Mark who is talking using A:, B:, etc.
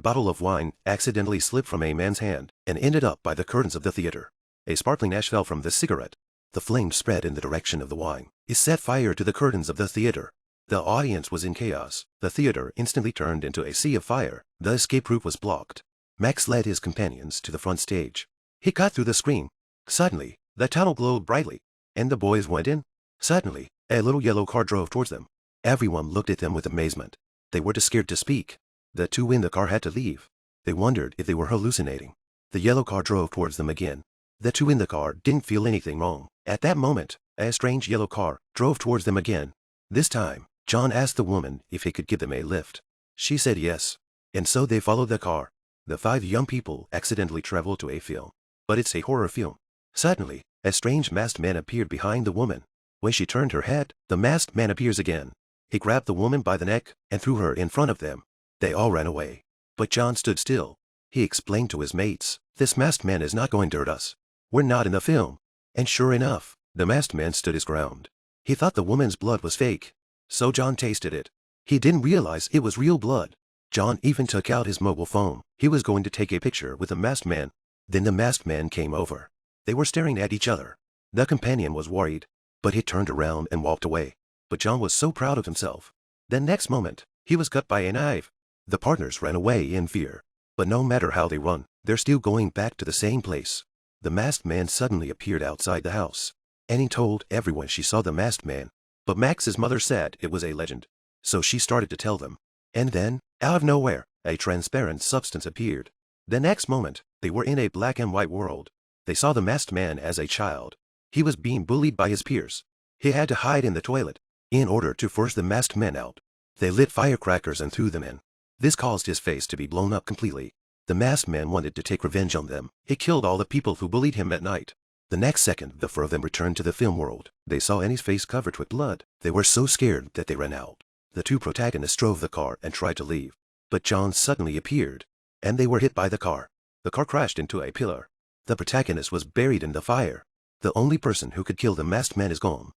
A: bottle of wine accidentally slipped from a man's hand and ended up by the curtains of the theater. A sparkling ash fell from the cigarette. The flames spread in the direction of the wine. It set fire to the curtains of the theater. The audience was in chaos. The theater instantly turned into a sea of fire. The escape route was blocked. Max led his companions to the front stage. He cut through the screen. Suddenly, the tunnel glowed brightly, and the boys went in. Suddenly, a little yellow car drove towards them. Everyone looked at them with amazement. They were too scared to speak. The two in the car had to leave. They wondered if they were hallucinating. The yellow car drove towards them again. The two in the car didn't feel anything wrong. At that moment, a strange yellow car drove towards them again. This time, John asked the woman if he could give them a lift. She said yes, and so they followed the car. The five young people accidentally traveled to a film, but it's a horror film. Suddenly, a strange masked man appeared behind the woman. When she turned her head, the masked man appears again. He grabbed the woman by the neck and threw her in front of them. They all ran away. But John stood still. He explained to his mates, "This masked man is not going to hurt us. We're not in the film." And sure enough, the masked man stood his ground. He thought the woman's blood was fake, so John tasted it. He didn't realize it was real blood. John even took out his mobile phone. He was going to take a picture with the masked man. Then the masked man came over. They were staring at each other. The companion was worried, but he turned around and walked away. But John was so proud of himself. The next moment, he was cut by a knife. The partners ran away in fear. But no matter how they run, they're still going back to the same place. The masked man suddenly appeared outside the house. Annie told everyone she saw the masked man. But Max's mother said it was a legend. So she started to tell them. And then, out of nowhere, a transparent substance appeared. The next moment, they were in a black and white world. They saw the masked man as a child. He was being bullied by his peers. He had to hide in the toilet in order to force the masked man out. They lit firecrackers and threw them in. This caused his face to be blown up completely. The masked man wanted to take revenge on them. He killed all the people who bullied him at night. The next second, the four of them returned to the film world. They saw Annie's face covered with blood. They were so scared that they ran out. The two protagonists drove the car and tried to leave. But John suddenly appeared, and they were hit by the car. The car crashed into a pillar. The protagonist was buried in the fire. The only person who could kill the masked man is gone.